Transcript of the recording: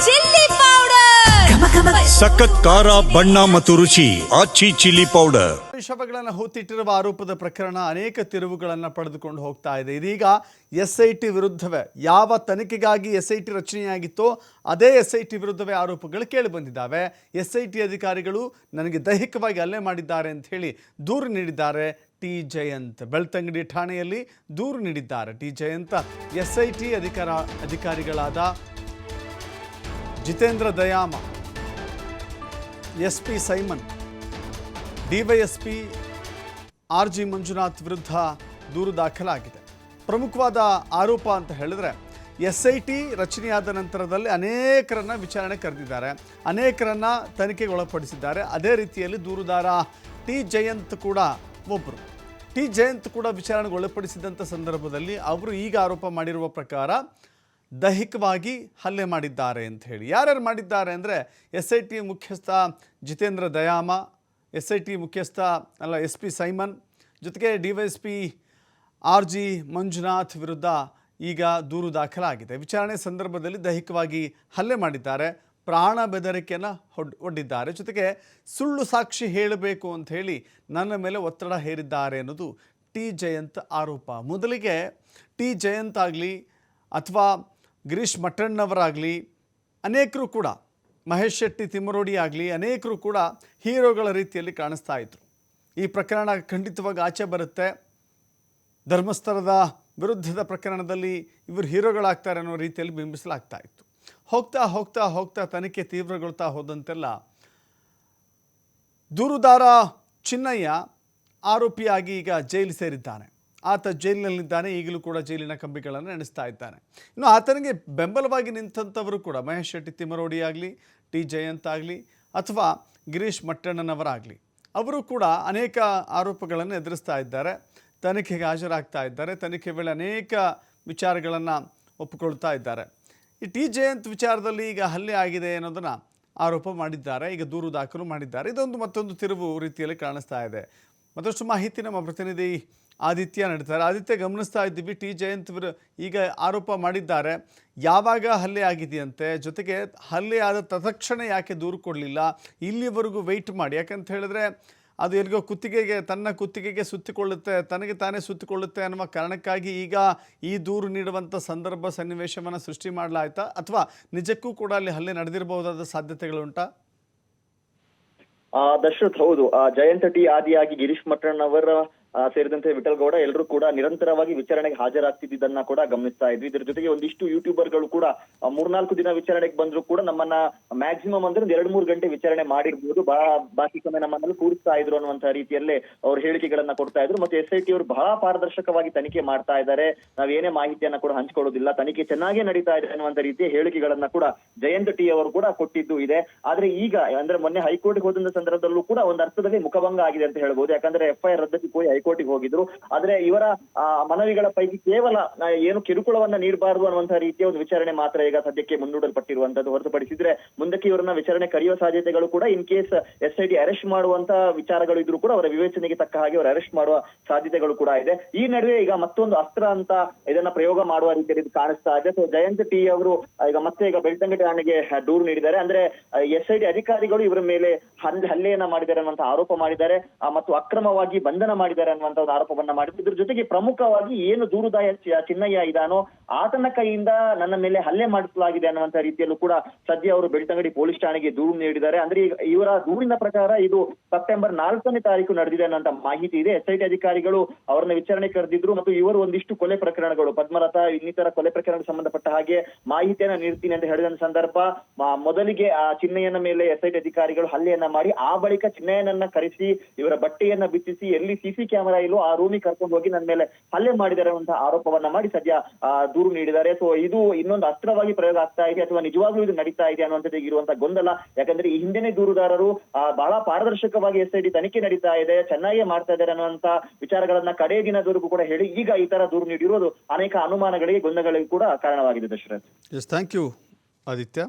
Chilli powder, ಸಖತ್ ಖಾರ ಬಣ್ಣ ಮತ್ತು ರುಚಿ ಆಚಿ ಚಿಲ್ಲಿ ಪೌಡರ್. ಶವಗಳನ್ನು ಹೂತಿಟ್ಟಿರುವ ಆರೋಪದ ಪ್ರಕರಣ ಅನೇಕ ತಿರುವುಗಳನ್ನು ಪಡೆದುಕೊಂಡು ಹೋಗ್ತಾ ಇದೆ. ಇದೀಗ SIT ವಿರುದ್ಧವೇ ಯಾವ ತನಿಖೆಗಾಗಿ SIT ರಚನೆಯಾಗಿತ್ತೋ ಅದೇ SIT ವಿರುದ್ಧವೇ ಆರೋಪಗಳು ಕೇಳಿ ಬಂದಿದ್ದಾವೆ. SIT ಅಧಿಕಾರಿಗಳು ನನಗೆ ದೈಹಿಕವಾಗಿ ಹಲ್ಲೆ ಮಾಡಿದ್ದಾರೆ ಅಂತ ಹೇಳಿ ದೂರು ನೀಡಿದ್ದಾರೆ ಟಿ ಜಯಂತ್. ಬೆಳ್ತಂಗಡಿ ಠಾಣೆಯಲ್ಲಿ ದೂರು ನೀಡಿದ್ದಾರೆ ಟಿ ಜಯಂತ್. SIT ಅಧಿಕಾರಿಗಳಾದ Jitendra ದಯಾಮ, SP Simon, DYSP RG Manjunath ವಿರುದ್ಧ ದೂರು ದಾಖಲಾಗಿದೆ. ಪ್ರಮುಖವಾದ ಆರೋಪ ಅಂತ ಹೇಳಿದ್ರೆ SIT ರಚನೆಯಾದ ನಂತರದಲ್ಲಿ ಅನೇಕರನ್ನ ವಿಚಾರಣೆ ಕರೆದಿದ್ದಾರೆ, ಅನೇಕರನ್ನ ತನಿಖೆಗೆ ಒಳಪಡಿಸಿದ್ದಾರೆ. ಅದೇ ರೀತಿಯಲ್ಲಿ ದೂರುದಾರ ಟಿ ಜಯಂತ್ ಕೂಡ ಒಬ್ಬರು. ಟಿ ಜಯಂತ್ ಕೂಡ ವಿಚಾರಣೆಗೆ ಒಳಪಡಿಸಿದಂಥ ಸಂದರ್ಭದಲ್ಲಿ ಅವರು ಈಗ ಆರೋಪ ಮಾಡಿರುವ ಪ್ರಕಾರ ದೈಹಿಕವಾಗಿ ಹಲ್ಲೆ ಮಾಡಿದ್ದಾರೆ ಅಂತ ಹೇಳಿ. ಯಾರ್ಯಾರು ಮಾಡಿದ್ದಾರೆ ಅಂದರೆ SIT ಮುಖ್ಯಸ್ಥ ಜಿತೇಂದ್ರ ದಯಾಮ, SIT ಮುಖ್ಯಸ್ಥ SP ಸೈಮನ್, ಜೊತೆಗೆ DYSP RG ಮಂಜುನಾಥ್ ವಿರುದ್ಧ ಈಗ ದೂರು ದಾಖಲಾಗಿದೆ. ವಿಚಾರಣೆ ಸಂದರ್ಭದಲ್ಲಿ ದೈಹಿಕವಾಗಿ ಹಲ್ಲೆ ಮಾಡಿದ್ದಾರೆ, ಪ್ರಾಣ ಬೆದರಿಕೆಯನ್ನು ಒಡ್ಡಿದ್ದಾರೆ, ಜೊತೆಗೆ ಸುಳ್ಳು ಸಾಕ್ಷಿ ಹೇಳಬೇಕು ಅಂತ ಹೇಳಿ ನನ್ನ ಮೇಲೆ ಒತ್ತಡ ಹೇರಿದ್ದಾರೆ ಅನ್ನೋದು ಟಿ ಜಯಂತ್ ಆರೋಪ. ಮೊದಲಿಗೆ ಟಿ ಜಯಂತ್ ಆಗಲಿ ಅಥವಾ ಗಿರೀಶ್ ಮಠಣ್ಣವರಾಗಲಿ ಅನೇಕರು ಕೂಡ, ಮಹೇಶ್ ಶೆಟ್ಟಿ ತಿಮ್ಮರೋಡಿ ಆಗಲಿ ಅನೇಕರು ಕೂಡ ಹೀರೋಗಳ ರೀತಿಯಲ್ಲಿ ಕಾಣಿಸ್ತಾ ಇದ್ರು. ಈ ಪ್ರಕರಣ ಖಂಡಿತವಾಗಿ ಆಚೆ ಬರುತ್ತೆ, ಧರ್ಮಸ್ಥಳದ ವಿರುದ್ಧದ ಪ್ರಕರಣದಲ್ಲಿ ಇವರು ಹೀರೋಗಳಾಗ್ತಾರೆ ಅನ್ನೋ ರೀತಿಯಲ್ಲಿ ಬಿಂಬಿಸಲಾಗ್ತಾ ಇತ್ತು. ಹೋಗ್ತಾ ಹೋಗ್ತಾ ಹೋಗ್ತಾ ತನಿಖೆ ತೀವ್ರಗೊಳ್ತಾ ಹೋದಂತೆಲ್ಲ ದೂರುದಾರ ಚಿನ್ನಯ್ಯ ಆರೋಪಿಯಾಗಿ ಈಗ ಜೈಲು ಸೇರಿದ್ದಾನೆ. ಆತ ಜೈಲಿನಲ್ಲಿದ್ದಾನೆ, ಈಗಲೂ ಕೂಡ ಜೈಲಿನ ಕಂಬಿಗಳನ್ನು ಎಣಿಸ್ತಾ ಇದ್ದಾನೆ. ಇನ್ನು ಆತನಿಗೆ ಬೆಂಬಲವಾಗಿ ನಿಂತಂಥವರು ಕೂಡ ಮಹೇಶ್ ಶೆಟ್ಟಿ ತಿಮ್ಮರೋಡಿ ಆಗಲಿ, ಟಿ ಜಯಂತ್ ಆಗಲಿ ಅಥವಾ ಗಿರೀಶ್ ಮಟ್ಟಣ್ಣನವರಾಗಲಿ ಅವರು ಕೂಡ ಅನೇಕ ಆರೋಪಗಳನ್ನು ಎದುರಿಸ್ತಾ ಇದ್ದಾರೆ, ತನಿಖೆಗೆ ಹಾಜರಾಗ್ತಾ ಇದ್ದಾರೆ, ತನಿಖೆ ವೇಳೆ ಅನೇಕ ವಿಚಾರಗಳನ್ನು ಒಪ್ಪಿಕೊಳ್ತಾ ಇದ್ದಾರೆ. ಈ ಟಿ ಜಯಂತ್ ವಿಚಾರದಲ್ಲಿ ಈಗ ಹಲ್ಲೆ ಆಗಿದೆ ಅನ್ನೋದನ್ನು ಆರೋಪ ಮಾಡಿದ್ದಾರೆ, ಈಗ ದೂರು ದಾಖಲು ಮಾಡಿದ್ದಾರೆ. ಇದೊಂದು ಮತ್ತೊಂದು ತಿರುವು ರೀತಿಯಲ್ಲಿ ಕಾಣಿಸ್ತಾ ಇದೆ. ಮತ್ತಷ್ಟು ಮಾಹಿತಿ ನಮ್ಮ ಪ್ರತಿನಿಧಿ ಆದಿತ್ಯ ನೀಡ್ತಾರೆ. ಆದಿತ್ಯ, ಗಮನಿಸ್ತಾ ಇದ್ದೀವಿ ಟಿ ಜಯಂತ್ ಈಗ ಆರೋಪ ಮಾಡಿದ್ದಾರೆ, ಯಾವಾಗ ಹಲ್ಲೆ ಆಗಿದೆಯಂತೆ, ಜೊತೆಗೆ ಹಲ್ಲೆ ಆದ ತತ್ಕ್ಷಣ ಯಾಕೆ ದೂರು ಕೊಡಲಿಲ್ಲ, ಇಲ್ಲಿವರೆಗೂ ವೆಯ್ಟ್ ಮಾಡಿ, ಯಾಕಂತ ಹೇಳಿದ್ರೆ ಅದು ಎಲ್ಲಿಗೋ ತನ್ನ ಕುತ್ತಿಗೆಗೆ ಸುತ್ತಿಕೊಳ್ಳುತ್ತೆ, ತನಗೆ ತಾನೇ ಸುತ್ತಿಕೊಳ್ಳುತ್ತೆ ಅನ್ನುವ ಕಾರಣಕ್ಕಾಗಿ ಈಗ ಈ ದೂರು ನೀಡುವಂಥ ಸಂದರ್ಭ ಸನ್ನಿವೇಶವನ್ನು ಸೃಷ್ಟಿ ಮಾಡಲಾಯ್ತಾ ಅಥವಾ ನಿಜಕ್ಕೂ ಕೂಡ ಅಲ್ಲಿ ಹಲ್ಲೆ ನಡೆದಿರಬಹುದಾದ ಸಾಧ್ಯತೆಗಳುಂಟಾ? ದಶರಥ್, ಹೌದು. ಜಯಂತ್ ಟಿ ಆದಿಯಾಗಿ ಗಿರೀಶ್ ಮಠಣ್ಣವರ ಸೇರಿದಂತೆ ವಿಠಲ್ ಗೌಡ ಎಲ್ಲರೂ ಕೂಡ ನಿರಂತರವಾಗಿ ವಿಚಾರಣೆಗೆ ಹಾಜರಾಗ್ತಿದ್ದನ್ನ ಕೂಡ ಗಮನಿಸ್ತಾ ಇದ್ವಿ. ಇದ್ರ ಜೊತೆಗೆ ಒಂದಿಷ್ಟು ಯೂಟ್ಯೂಬರ್ಗಳು ಕೂಡ 3-4 ದಿನ ವಿಚಾರಣೆಗೆ ಬಂದ್ರು ಕೂಡ ನಮ್ಮನ್ನ ಮ್ಯಾಕ್ಸಿಮಮ್ ಅಂದ್ರೆ 2-3 ಗಂಟೆ ವಿಚಾರಣೆ ಮಾಡಿರ್ಬೋದು, ಬಾಕಿ ಸಮಯ ನಮ್ಮನ್ನಲ್ಲಿ ಕೂರಿಸ್ತಾ ಇದ್ರು ಅನ್ನುವಂತ ರೀತಿಯಲ್ಲೇ ಅವ್ರ ಹೇಳಿಕೆಗಳನ್ನ ಕೊಡ್ತಾ ಇದ್ರು. ಮತ್ತೆ SIT ಅವರು ಬಹಳ ಪಾರದರ್ಶಕವಾಗಿ ತನಿಖೆ ಮಾಡ್ತಾ ಇದ್ದಾರೆ, ನಾವ್ ಏನೇ ಮಾಹಿತಿಯನ್ನ ಕೂಡ ಹಂಚ್ಕೊಳ್ಳೋದಿಲ್ಲ, ತನಿಖೆ ಚೆನ್ನಾಗೇ ನಡೀತಾ ಇದೆ ಅನ್ನುವಂತ ರೀತಿಯ ಹೇಳಿಕೆಗಳನ್ನ ಕೂಡ ಜಯಂತ್ ಟಿ ಅವರು ಕೂಡ ಕೊಟ್ಟಿದ್ದು ಇದೆ. ಆದ್ರೆ ಈಗ ಅಂದ್ರೆ ಮೊನ್ನೆ ಹೈಕೋರ್ಟ್ಗೆ ಹೋದಂತ ಸಂದರ್ಭದಲ್ಲೂ ಕೂಡ ಒಂದು ಅರ್ಥದಲ್ಲಿ ಮುಖಭಂಗ ಆಗಿದೆ ಅಂತ ಹೇಳ್ಬೋದು. ಯಾಕಂದ್ರೆ FIR ರದ್ದತಿಗೆ ಹೈಕೋರ್ಟ್ಗೆ ಹೋಗಿದ್ರು, ಆದ್ರೆ ಇವರ ಮನವಿಗಳ ಪೈಕಿ ಕೇವಲ ಏನು ಕಿರುಕುಳವನ್ನ ನೀಡಬಾರದು ಅನ್ನುವಂತಹ ರೀತಿಯ ಒಂದು ವಿಚಾರಣೆ ಮಾತ್ರ ಈಗ ಸದ್ಯಕ್ಕೆ ಮುಂದೂಡಲ್ಪಟ್ಟಿರುವಂತದ್ದು. ಹೊರತುಪಡಿಸಿದ್ರೆ ಮುಂದಕ್ಕೆ ಇವರನ್ನ ವಿಚಾರಣೆ ಕರೆಯುವ ಸಾಧ್ಯತೆಗಳು ಕೂಡ ಇನ್ ಕೇಸ್ SIT ಅರೆಸ್ಟ್ ಮಾಡುವಂತ ವಿಚಾರಗಳು ಇದ್ರು ಕೂಡ ಅವರ ವಿವೇಚನೆಗೆ ತಕ್ಕ ಹಾಗೆ ಅವರು ಅರೆಸ್ಟ್ ಮಾಡುವ ಸಾಧ್ಯತೆಗಳು ಕೂಡ ಇದೆ. ಈ ನಡುವೆ ಈಗ ಮತ್ತೊಂದು ಅಸ್ತ್ರ ಅಂತ ಇದನ್ನ ಪ್ರಯೋಗ ಮಾಡುವ ರೀತಿಯಲ್ಲಿ ಕಾಣಿಸ್ತಾ ಇದೆ. ಸೊ ಜಯಂತ್ ಟಿ ಅವರು ಈಗ ಬೆಳ್ತಂಗಡಿ ಠಾಣೆಗೆ ದೂರು ನೀಡಿದ್ದಾರೆ. ಅಂದ್ರೆ SIT ಅಧಿಕಾರಿಗಳು ಇವರ ಮೇಲೆ ಹಲ್ಲೆಯನ್ನ ಮಾಡಿದ್ದಾರೆ ಅನ್ನುವಂತ ಆರೋಪ ಮಾಡಿದ್ದಾರೆ ಮತ್ತು ಅಕ್ರಮವಾಗಿ ಬಂಧನ ಮಾಡಿದ್ದಾರೆ ಅನ್ನುವಂತ ಒಂದು ಆರೋಪವನ್ನ ಮಾಡಿದ್ರು. ಇದ್ರ ಜೊತೆಗೆ ಪ್ರಮುಖವಾಗಿ ಏನು ದೂರುದಾಯ ಚಿನ್ನಯ್ಯ ಇದಾನೋ ಆತನ ಕೈಯಿಂದ ನನ್ನ ಮೇಲೆ ಹಲ್ಲೆ ಮಾಡಿಸಲಾಗಿದೆ ಅನ್ನುವಂತ ರೀತಿಯಲ್ಲೂ ಕೂಡ ಸದ್ಯ ಅವರು ಬೆಳ್ತಂಗಡಿ ಪೊಲೀಸ್ ಠಾಣೆಗೆ ದೂರು ನೀಡಿದ್ದಾರೆ. ಅಂದ್ರೆ ಇವರ ದೂರಿನ ಪ್ರಕಾರ ಇದು ಸೆಪ್ಟೆಂಬರ್ 4ನೇ ತಾರೀಕು ನಡೆದಿದೆ ಅನ್ನುವಂತ ಮಾಹಿತಿ ಇದೆ. SIT ಅಧಿಕಾರಿಗಳು ಅವರನ್ನ ವಿಚಾರಣೆ ಕರೆದಿದ್ರು ಮತ್ತು ಇವರು ಒಂದಿಷ್ಟು ಕೊಲೆ ಪ್ರಕರಣಗಳು, ಪದ್ಮರಥ ಇನ್ನಿತರ ಕೊಲೆ ಪ್ರಕರಣಕ್ಕೆ ಸಂಬಂಧಪಟ್ಟ ಹಾಗೆ ಮಾಹಿತಿಯನ್ನ ನೀಡ್ತೀನಿ ಅಂತ ಹೇಳಿದ ಸಂದರ್ಭ ಮೊದಲಿಗೆ ಆ ಚಿನ್ನಯ್ಯನ ಮೇಲೆ SIT ಅಧಿಕಾರಿಗಳು ಹಲ್ಲೆಯನ್ನ ಮಾಡಿ ಆ ಬಳಿಕ ಚಿನ್ನಯ್ಯನನ್ನ ಕರೆಸಿ ಇವರ ಬಟ್ಟೆಯನ್ನ ಬಿಚ್ಚಿಸಿ ಎಲ್ಲಿ CC ಕ್ಯಾಮೆರಾ ಇಲ್ಲೋ ಆ ರೂಮಿಗೆ ಕರ್ಕೊಂಡು ಹೋಗಿ ನನ್ನ ಮೇಲೆ ಹಲ್ಲೆ ಮಾಡಿದ್ದಾರೆ ಅನ್ನುವಂತಹ ಆರೋಪವನ್ನ ಮಾಡಿ ಸದ್ಯ ದೂರು ನೀಡಿದ್ದಾರೆ. ಸೊ ಇದು ಇನ್ನೊಂದು ಅಸ್ತ್ರವಾಗಿ ಪ್ರಯೋಗ ಆಗ್ತಾ ಇದೆ ಅಥವಾ ನಿಜವಾಗ್ಲೂ ಇದು ನಡೀತಾ ಇದೆ ಅನ್ನುವಂಥದ್ದು ಇರುವಂತಹ ಗೊಂದಲ. ಯಾಕಂದ್ರೆ ಈ ಹಿಂದೆನೆ ದೂರುದಾರರು ಬಹಳ ಪಾರದರ್ಶಕವಾಗಿ SIT ತನಿಖೆ ನಡೀತಾ ಇದೆ, ಚೆನ್ನಾಗೇ ಮಾಡ್ತಾ ಇದ್ದಾರೆ ಅನ್ನುವಂತ ವಿಚಾರಗಳನ್ನ ಕಡೆಯ ದಿನದವರೆಗೂ ಕೂಡ ಹೇಳಿ ಈಗ ಈ ತರ ದೂರು ನೀಡಿರೋದು ಅನೇಕ ಅನುಮಾನಗಳಿಗೆ ಗೊಂದಲಗಳಿಗೆ ಕೂಡ ಕಾರಣವಾಗಿದೆ. Dasharath, thank you Aditya.